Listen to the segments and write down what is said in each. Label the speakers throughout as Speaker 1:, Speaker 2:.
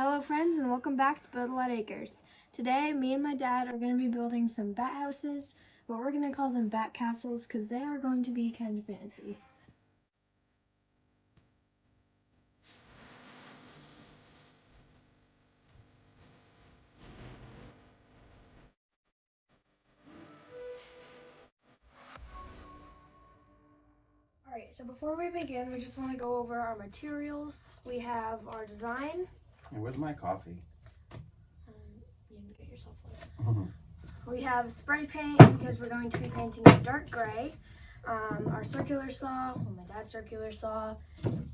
Speaker 1: Hello friends and welcome back to Build a Lot Acres. Today me and my dad are going to be building some bat houses, but we're going to call them bat castles because they are going to be kind of fancy. Alright, so before we begin we just want to go over our materials. We have our design.
Speaker 2: And where's my coffee?
Speaker 1: You can get yourself one. We have spray paint because we're going to be painting it dark gray. Our circular saw, my dad's circular saw,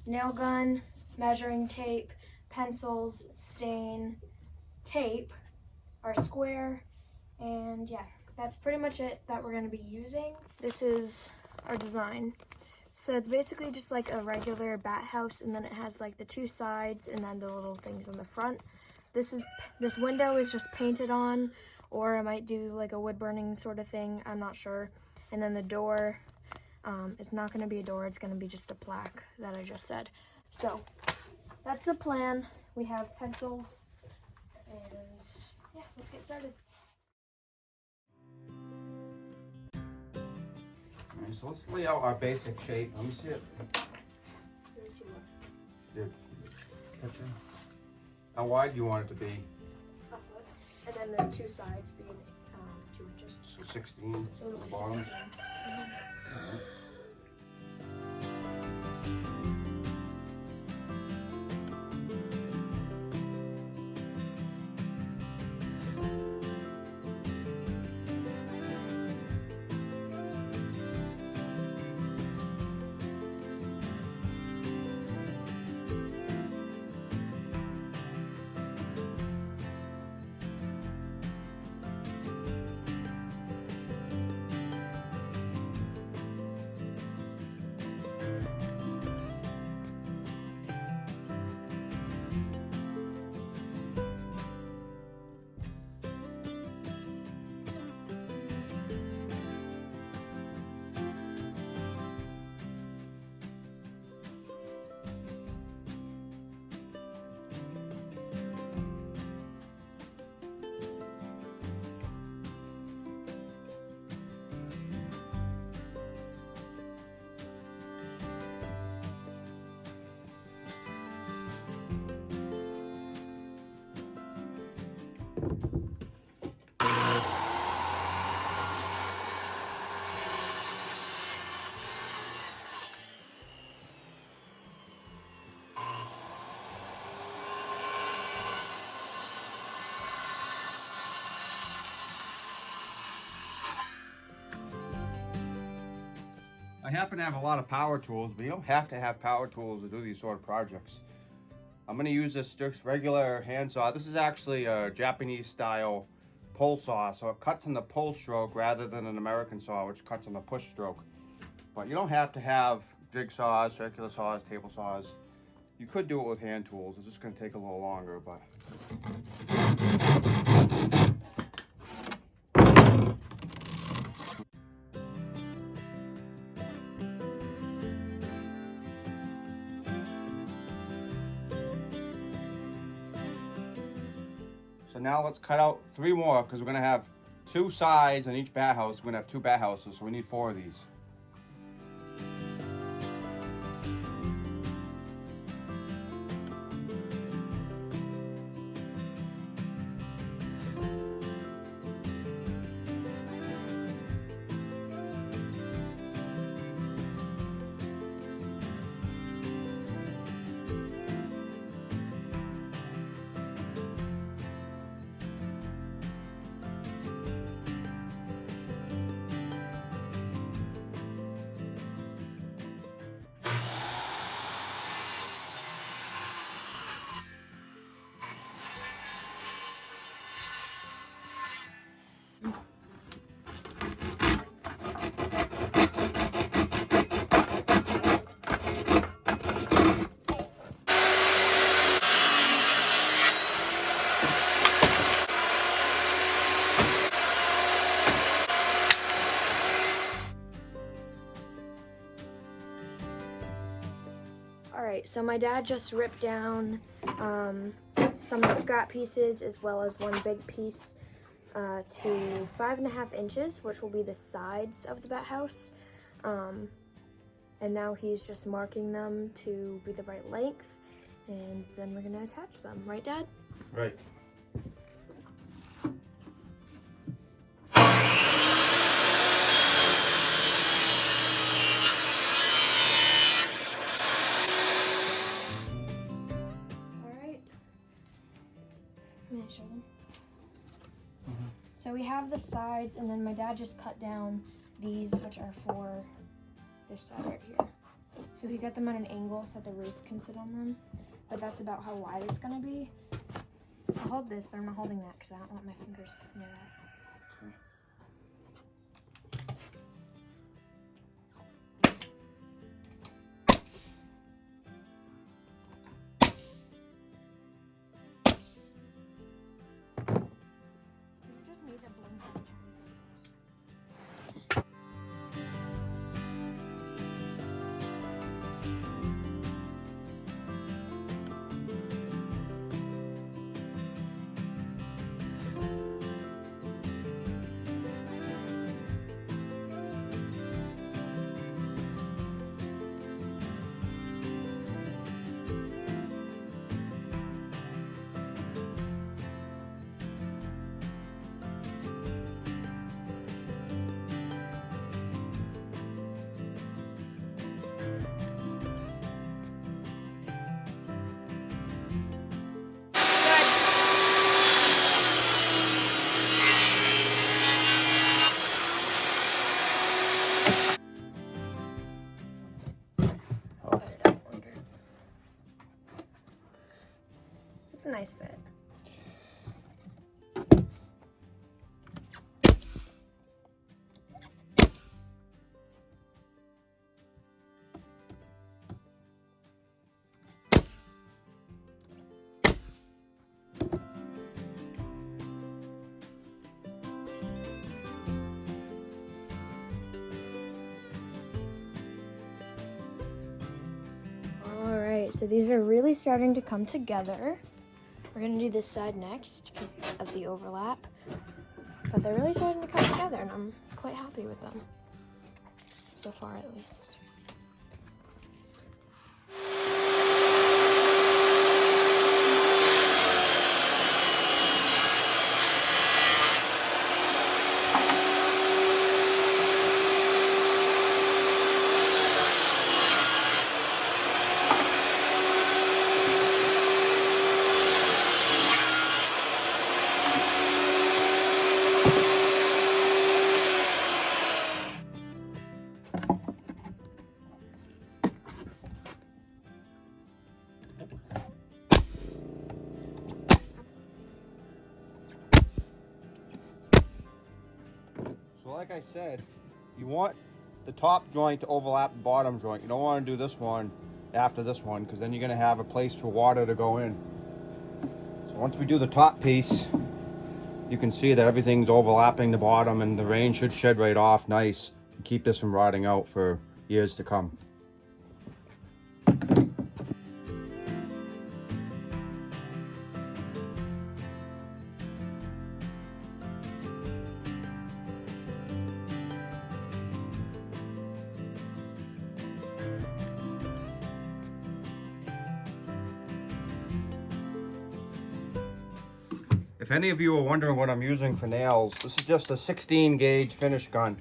Speaker 1: nail gun, measuring tape, pencils, stain, tape, our square, and yeah, that's pretty much it that we're going to be using. This is our design. So it's basically just like a regular bat house, and then it has like the two sides and then the little things on the front. This window is just painted on, or I might do like a wood burning sort of thing, I'm not sure. And then the door, it's not going to be a door, it's going to be just a plaque that I just said. So that's the plan. We have pencils, and yeah, let's get started.
Speaker 2: Alright, so let's lay out our basic shape. Let me see it.
Speaker 1: Let me see what.
Speaker 2: Your picture. How wide do you want it to be?
Speaker 1: A foot. And then the two sides being 2 inches.
Speaker 2: So 16
Speaker 1: So it'll
Speaker 2: at
Speaker 1: be
Speaker 2: the bottom.
Speaker 1: 16.
Speaker 2: Alright. I happen to have a lot of power tools, but you don't have to have power tools to do these sort of projects. I'm going to use this just regular hand saw. This is actually a Japanese style pull saw, so it cuts in the pull stroke rather than an American saw, which cuts in the push stroke. But you don't have to have jigsaws, circular saws, table saws. You could do it with hand tools. It's just going to take a little longer, but... So now let's cut out 3 more because we're going to have 2 sides on each bat house. We're going to have 2 bat houses, so we need 4 of these. Alright, so my dad just ripped down
Speaker 1: some of the scrap pieces as well as one big piece to 5.5 inches, which will be the sides of the bat house. And now he's just marking them to be the right length, and then we're gonna attach them. Right, Dad?
Speaker 2: Right.
Speaker 1: Can I show them? So we have the sides, and then my dad just cut down these, which are for this side right here. So he got them at an angle so the roof can sit on them, but that's about how wide it's gonna be. I'll hold this, but I'm not holding that because I don't want my fingers near that. It's a nice fit. All right, so these are really starting to come together. We're gonna do this side next because of the overlap, but they're really starting to come together and I'm quite happy with them, so far at least.
Speaker 2: So like I said, you want the top joint to overlap the bottom joint. You don't want to do this one after this one because then you're going to have a place for water to go in. So once we do the top piece, you can see that everything's overlapping the bottom and the rain should shed right off nice and keep this from rotting out for years to come. If any of you are wondering what I'm using for nails, this is just a 16 gauge finish gun.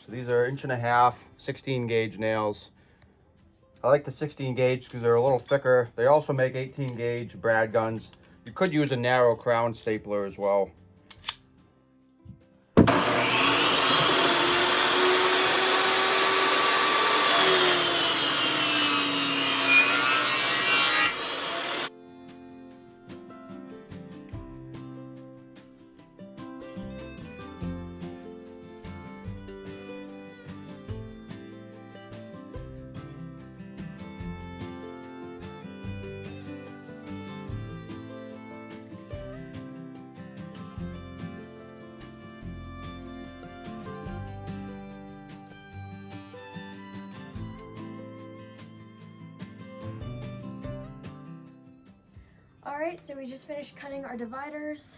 Speaker 2: So these are 1.5 inch 16 gauge nails. I like the 16 gauge because they're a little thicker. They also make 18 gauge brad guns. You could use a narrow crown stapler as well.
Speaker 1: Alright, so we just finished cutting our dividers.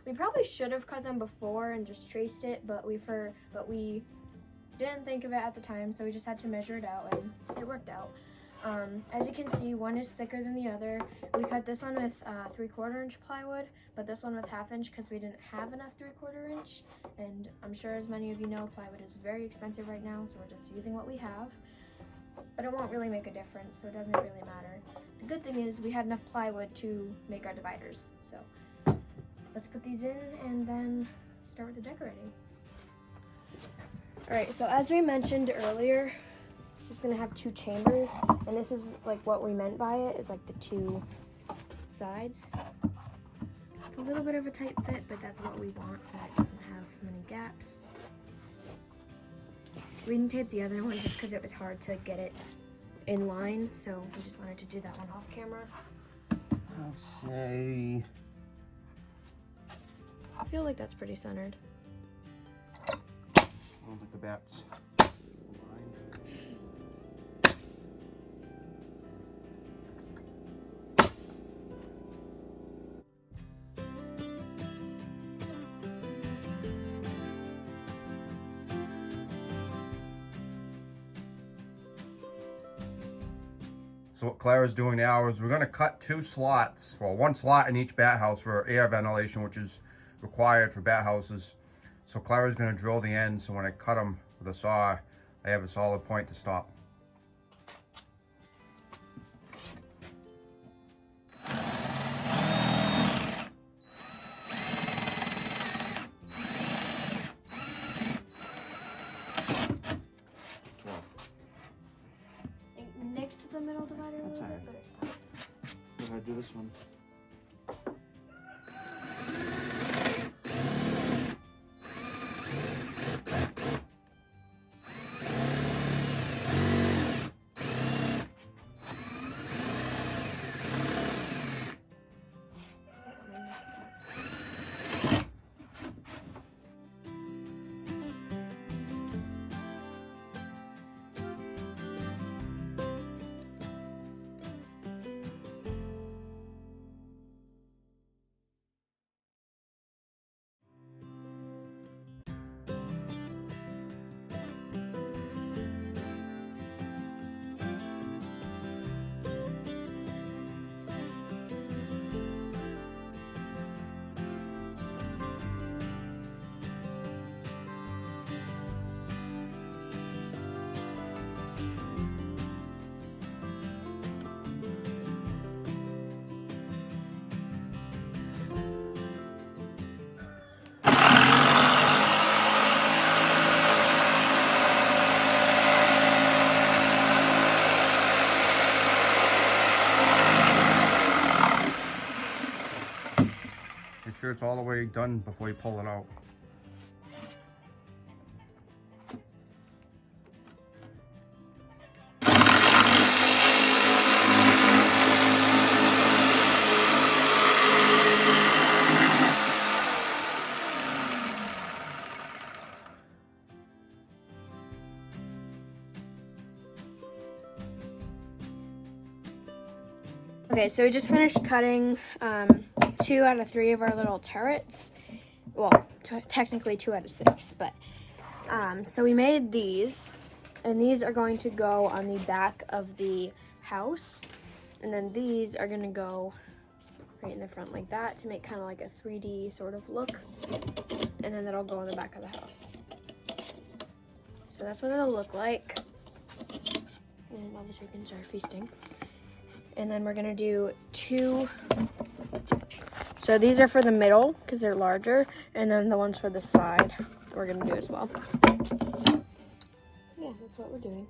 Speaker 1: We probably should have cut them before and just traced it, but we didn't think of it at the time, so we just had to measure it out, and it worked out. As you can see, one is thicker than the other. We cut this one with 3/4 inch plywood, but this one with 1/2 inch because we didn't have enough 3/4 inch. And I'm sure, as many of you know, plywood is very expensive right now, so we're just using what we have. But it won't really make a difference, so it doesn't really matter. The good thing is we had enough plywood to make our dividers. So let's put these in and then start with the decorating. All right, so as we mentioned earlier, it's just gonna have 2 chambers, and this is like what we meant by it, is like the 2 sides. It's a little bit of a tight fit, but that's what we want so that it doesn't have many gaps. We didn't tape the other one just because it was hard to get it in line, so we just wanted to do that one off camera.
Speaker 2: Let's say...
Speaker 1: I feel like that's pretty centered.
Speaker 2: I don't think the bats. So what Clara's doing now is we're going to cut 2 slots, well, 1 slot in each bat house for air ventilation, which is required for bat houses. So Clara's going to drill the ends, so when I cut them with a saw, I have a solid point to stop.
Speaker 1: Nicked the middle divider a little bit, but it's fine.
Speaker 2: Go ahead, do this one. Make sure it's all the way done before you pull it out.
Speaker 1: Okay, so we just finished cutting 2 out of 3 of our little turrets. Well, technically 2 out of 6, but so we made these, and these are going to go on the back of the house, and then these are going to go right in the front like that to make kind of like a 3D sort of look, and then that'll go on the back of the house. So that's what it'll look like. And all the chickens are feasting. And then we're gonna do 2. So these are for the middle because they're larger, and then the ones for the side we're gonna do as well. So yeah, that's what we're doing.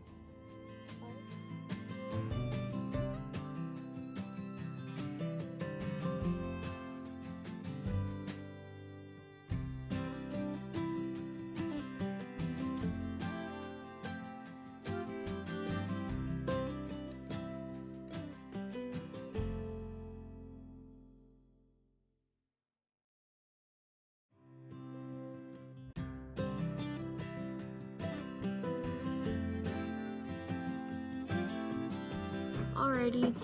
Speaker 1: Alrighty,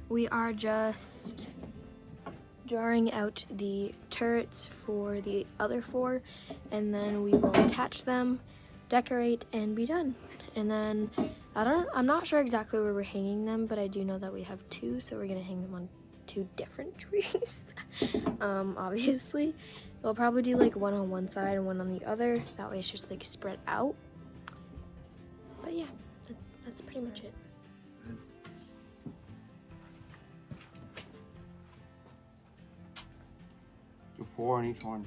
Speaker 1: We are just drawing out the turrets for the other 4, and then we will attach them, decorate, and be done. And then I'm not sure exactly where we're hanging them, but I do know that we have 2, so we're gonna hang them on 2 different trees. Obviously we'll probably do like one on one side and one on the other, that way it's just like spread out. But yeah, that's pretty much it.
Speaker 2: Do 4 on each one.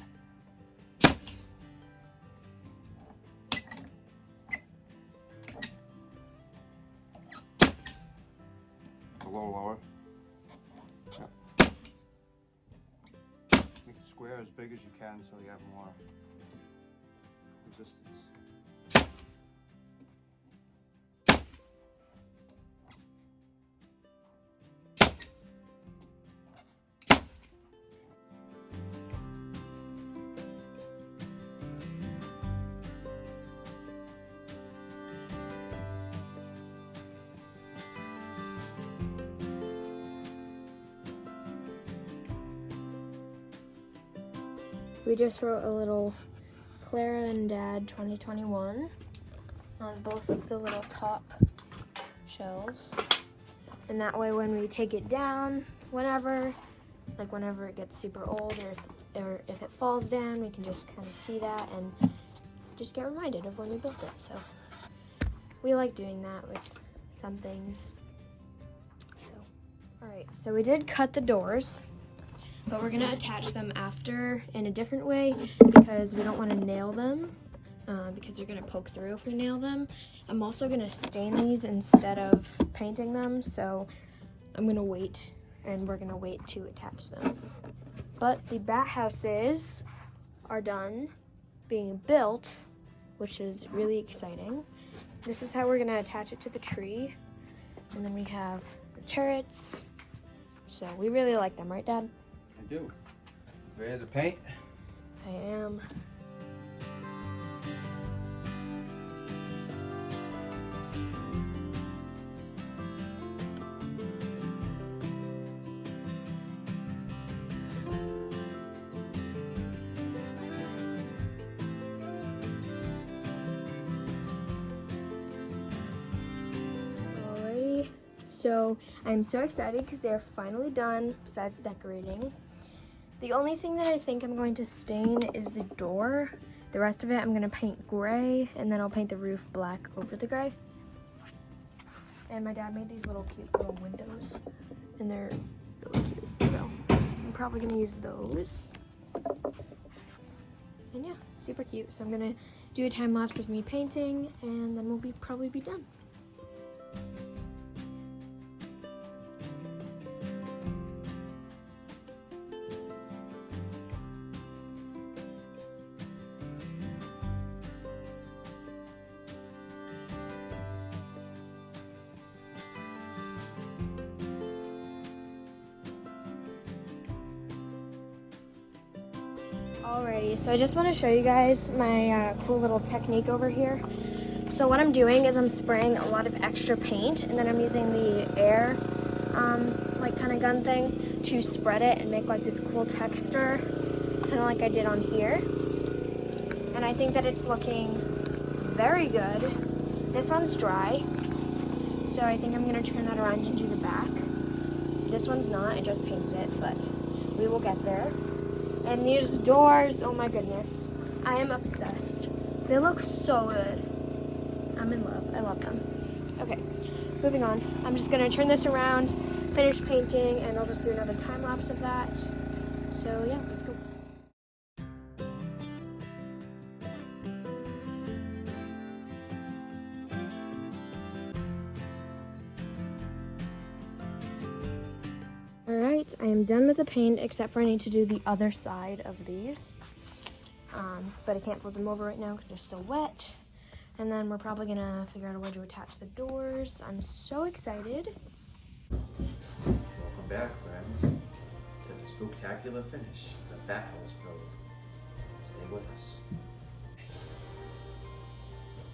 Speaker 2: A little lower. Yep. Make the square as big as you can so you have more resistance.
Speaker 1: We just wrote a little Clara and Dad 2021 on both of the little top shelves. And that way when we take it down, whenever it gets super old, or if it falls down, we can just kind of see that and just get reminded of when we built it. So we like doing that with some things. So, all right, so we did cut the doors, but we're gonna attach them after in a different way because we don't want to nail them because they're gonna poke through if we nail them. I'm also gonna stain these instead of painting them, so I'm gonna wait, and we're gonna wait to attach them. But the bat houses are done being built, which is really exciting. This is how we're gonna attach it to the tree, and then we have the turrets. So we really like them, right, Dad?
Speaker 2: I do. Ready to paint?
Speaker 1: I am. Alrighty, so I'm so excited because they're finally done, besides decorating. The only thing that I think I'm going to stain is the door. The rest of it I'm going to paint gray, and then I'll paint the roof black over the gray. And my dad made these little cute little windows, and they're really cute. So I'm probably going to use those. And yeah, super cute. So I'm going to do a time lapse of me painting, and then we'll probably be done. Alrighty, so I just want to show you guys my cool little technique over here. So what I'm doing is I'm spraying a lot of extra paint, and then I'm using the air like kind of gun thing to spread it and make like this cool texture, kind of like I did on here. And I think that it's looking very good. This one's dry, so I think I'm going to turn that around and do the back. This one's not, I just painted it, but we will get there. And these doors, oh my goodness, I am obsessed. They look so good. I'm in love, I love them. Okay, moving on. I'm just gonna turn this around, finish painting, and I'll just do another time lapse of that. So yeah, let's go. Alright, I am done with the paint, except for I need to do the other side of these. But I can't flip them over right now because they're still wet. And then we're probably going to figure out a way to attach the doors. I'm so excited.
Speaker 2: Welcome back, friends, to the spectacular finish of the bat house build. Stay with us.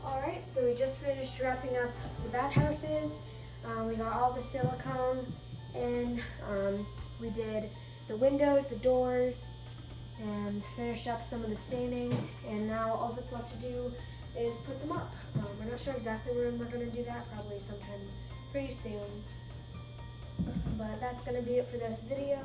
Speaker 1: Alright, so we just finished wrapping up the bat houses. We got all the silicone in. We did the windows, the doors, and finished up some of the staining, and now all that's left to do is put them up. We're not sure exactly when we're going to do that, probably sometime pretty soon. But that's going to be it for this video.